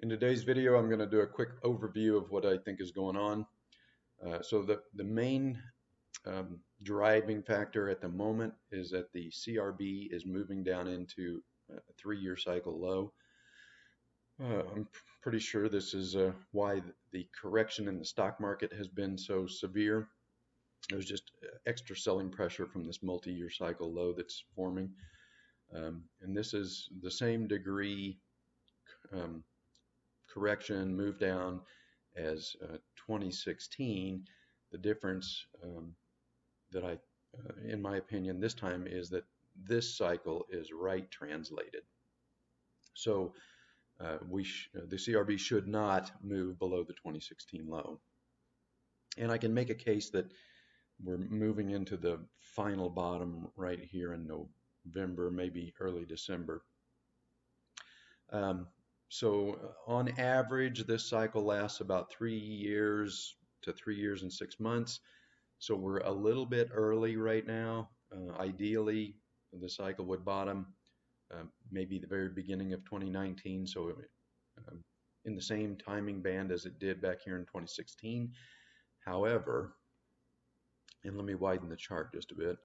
In today's video, I'm going to do a quick overview of what I think is going on. So the main driving factor at the moment is that the CRB is moving down into a 3-year cycle low. I'm pretty sure this is why the correction in the stock market has been so severe. There's just extra selling pressure from this multi-year cycle low that's forming. And this is the same degree um, correction move down as 2016. The difference that in my opinion, this time is that this cycle is right translated. So the CRB should not move below the 2016 low. And I can make a case that we're moving into the final bottom right here in November, maybe early December. So on average, this cycle lasts about 3 years to 3 years and 6 months. So we're a little bit early right now. Ideally, the cycle would bottom maybe the very beginning of 2019. So in the same timing band as it did back here in 2016. However, and let me widen the chart just a bit.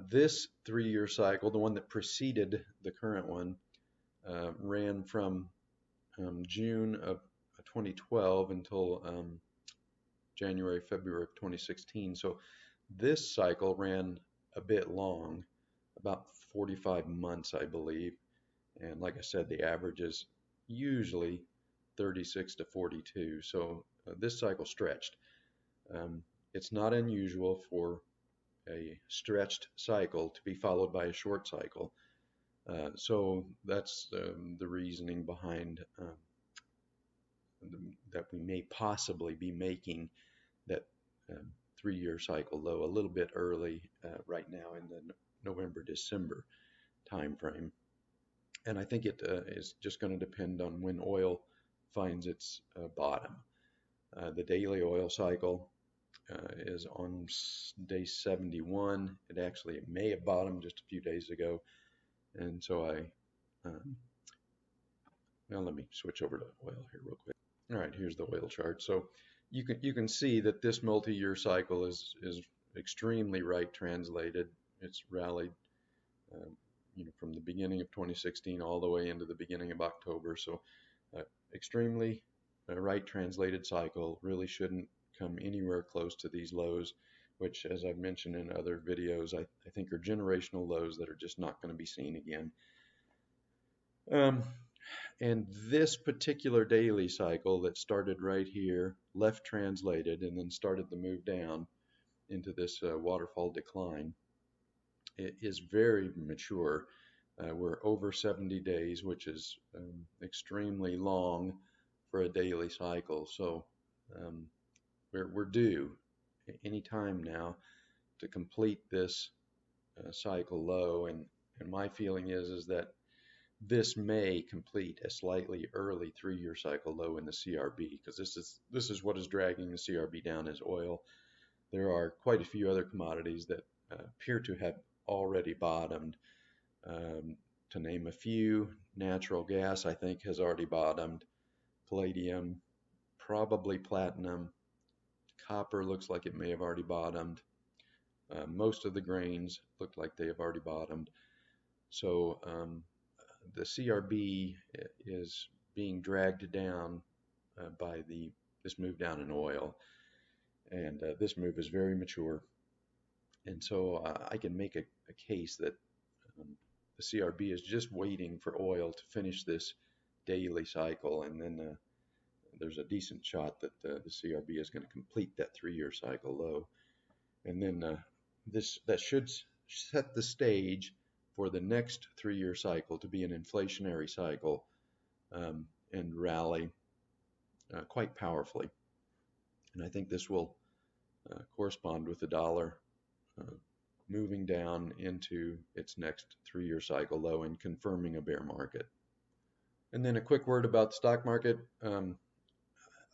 This 3-year cycle, the one that preceded the current one, ran from June of 2012 until January, February of 2016. So this cycle ran a bit long, about 45 months, I believe. And like I said, the average is usually 36 to 42. So this cycle stretched. It's not unusual for a stretched cycle to be followed by a short cycle. So that's the reasoning behind that we may possibly be making that 3-year cycle low a little bit early right now in the November-December time frame. And I think it is just going to depend on when oil finds its bottom. The daily oil cycle is on day 71. It actually may have bottomed just a few days ago. And so now let me switch over to oil here real quick. All right, here's the oil chart. So you can see that this multi-year cycle is extremely right translated. It's rallied from the beginning of 2016 all the way into the beginning of October. So extremely right translated cycle, really shouldn't come anywhere close to these lows, which, as I've mentioned in other videos, I think are generational lows that are just not going to be seen again. And this particular daily cycle that started right here, left translated, and then started the move down into this waterfall decline, it is very mature. We're over 70 days, which is extremely long for a daily cycle. So we're due any time now to complete this cycle low. And my feeling is that this may complete a slightly early 3-year cycle low in the CRB, because this is what is dragging the CRB down is oil. There are quite a few other commodities that appear to have already bottomed. To name a few, natural gas I think has already bottomed. Palladium, probably platinum. Copper looks like it may have already bottomed. Most of the grains look like they have already bottomed. So the CRB is being dragged down by this move down in oil, and this move is very mature. And so I can make a case that the CRB is just waiting for oil to finish this daily cycle, and then there's a decent shot that the CRB is going to complete that 3-year cycle low, and then that should set the stage for the next 3-year cycle to be an inflationary cycle and rally quite powerfully. And I think this will correspond with the dollar moving down into its next 3-year cycle low and confirming a bear market. And then a quick word about the stock market.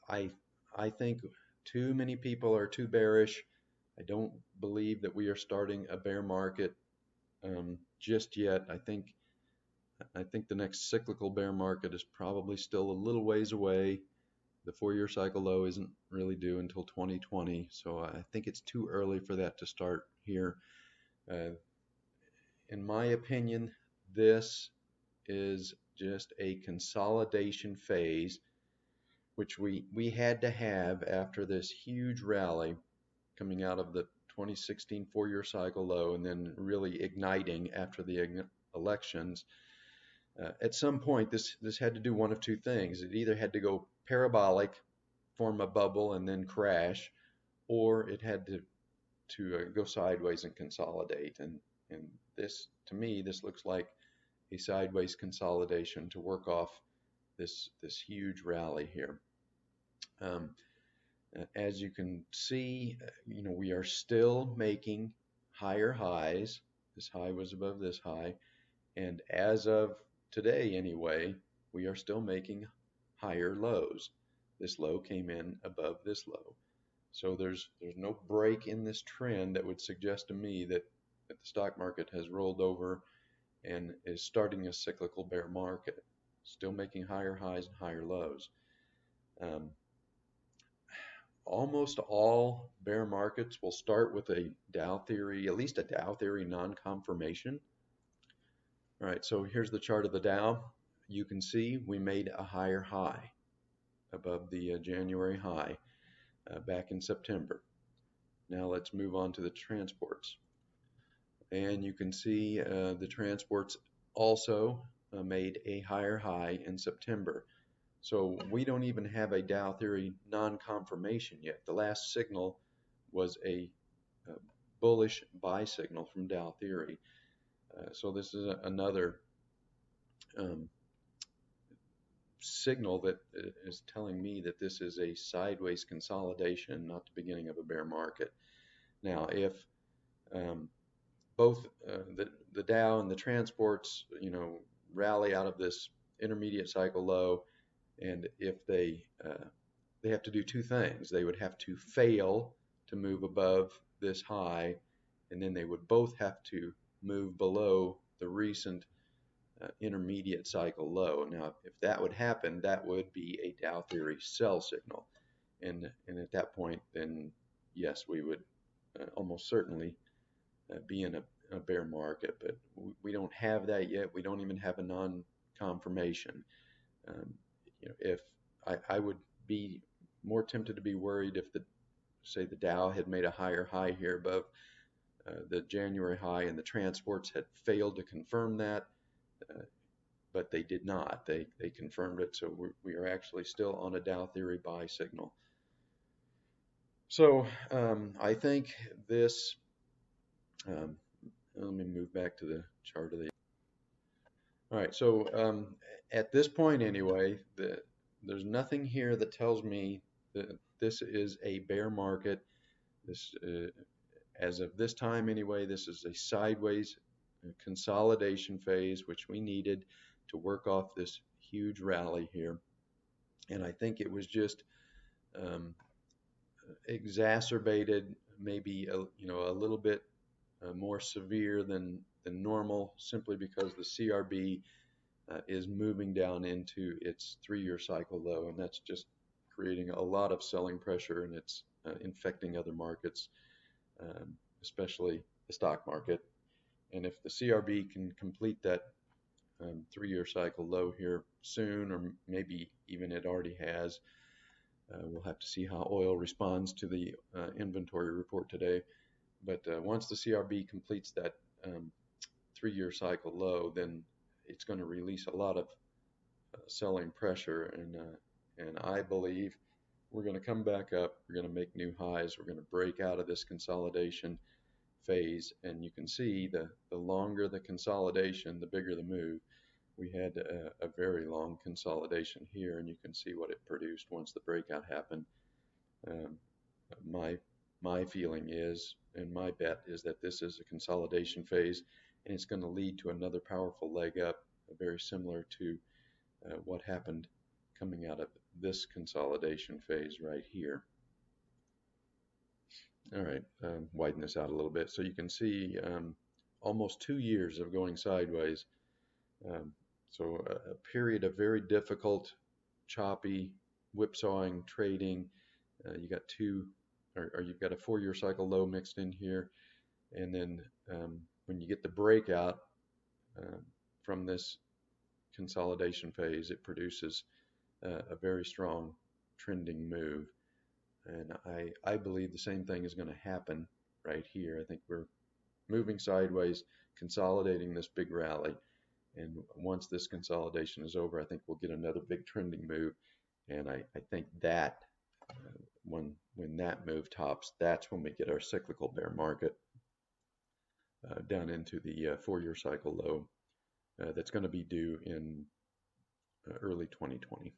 I think too many people are too bearish. I don't believe that we are starting a bear market just yet. I think I think the next cyclical bear market is probably still a little ways away. The 4-year cycle low isn't really due until 2020, so I think it's too early for that to start here. Uh, in my opinion, this is just a consolidation phase, which we had to have after this huge rally coming out of the 2016 4-year cycle low and then really igniting after the elections. At some point, this had to do one of two things. It either had to go parabolic, form a bubble, and then crash, or it had to go sideways and consolidate. And this, to me, this looks like a sideways consolidation to work off this huge rally here. As you can see, we are still making higher highs. This high was above this high, and as of today anyway, we are still making higher lows. This low came in above this low. So there's no break in this trend that would suggest to me that the stock market has rolled over and is starting a cyclical bear market. Still making higher highs and higher lows. Almost all bear markets will start with a Dow theory, at least a Dow theory non-confirmation. All right, so here's the chart of the Dow. You can see we made a higher high above the January high back in September. Now let's move on to the transports. And you can see the transports also made a higher high in September. So we don't even have a Dow theory non-confirmation yet. The last signal was a bullish buy signal from Dow theory. So this is another signal that is telling me that this is a sideways consolidation, not the beginning of a bear market. Now, if both the Dow and the transports, rally out of this intermediate cycle low, and if they have to do two things. They would have to fail to move above this high, and then they would both have to move below the recent intermediate cycle low. Now, if that would happen, that would be a Dow theory sell signal, and at that point, then yes, we would almost certainly be in a bear market. But we don't have that yet. We don't even have a non-confirmation. If I would be more tempted to be worried if say the Dow had made a higher high here above the January high and the transports had failed to confirm that, but they did not. They confirmed it, so we are actually still on a Dow theory buy signal. So I think this, let me move back to the chart of the. All right, so at this point anyway, there's nothing here that tells me that this is a bear market. This, as of this time anyway, this is a sideways consolidation phase, which we needed to work off this huge rally here. And I think it was just exacerbated, maybe a little bit more severe than normal, simply because the CRB is moving down into its 3-year cycle low, and that's just creating a lot of selling pressure, and it's infecting other markets, especially the stock market. And if the CRB can complete that 3-year cycle low here soon, or maybe even it already has, we'll have to see how oil responds to the inventory report today. But once the CRB completes that 3-year cycle low, then it's going to release a lot of selling pressure, and I believe we're going to come back up. We're going to make new highs. We're going to break out of this consolidation phase, and you can see the longer the consolidation, the bigger the move. We had a very long consolidation here, and you can see what it produced once the breakout happened. My feeling is, and my bet is, that this is a consolidation phase, and it's going to lead to another powerful leg up, very similar to what happened coming out of this consolidation phase right here. All right, widen this out a little bit so you can see almost 2 years of going sideways. So a period of very difficult, choppy, whipsawing trading. You got two, or you've got a 4-year cycle low mixed in here, and then when you get the breakout uh, from this consolidation phase, it produces a very strong trending move. And I believe the same thing is going to happen right here. I think we're moving sideways, consolidating this big rally. And once this consolidation is over, I think we'll get another big trending move. And I think that when that move tops, that's when we get our cyclical bear market down into the 4-year cycle low that's going to be due in early 2020.